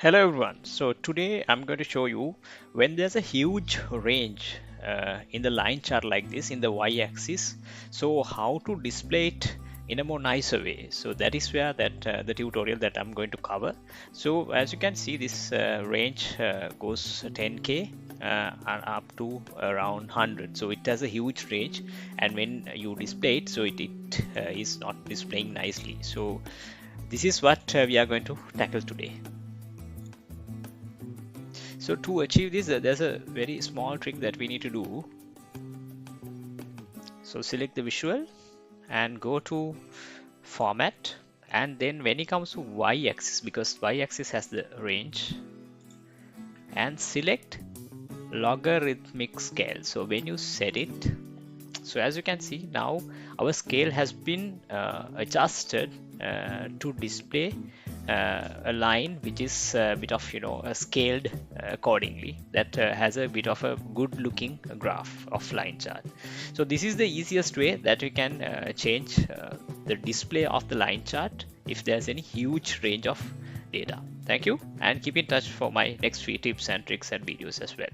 Hello everyone. So today I'm going to show you when there's a huge range in the line chart like this in the y-axis. So how to display it in a more nicer way. So that is where the tutorial that I'm going to cover. So as you can see, this range goes 10k and up to around 100. So it has a huge range, and when you display it, so it is not displaying nicely. So this is what we are going to tackle today. So to achieve this, there's a very small trick that we need to do. So select the visual and go to format, and then when it comes to y-axis, because y-axis has the range, and select logarithmic scale. So when you set it, so as you can see now our scale has been adjusted to display a line which is a bit of scaled accordingly, that has a bit of a good looking graph of line chart. So this is the easiest way that we can change the display of the line chart if there's any huge range of data. Thank you, and keep in touch for my next few tips and tricks and videos as well.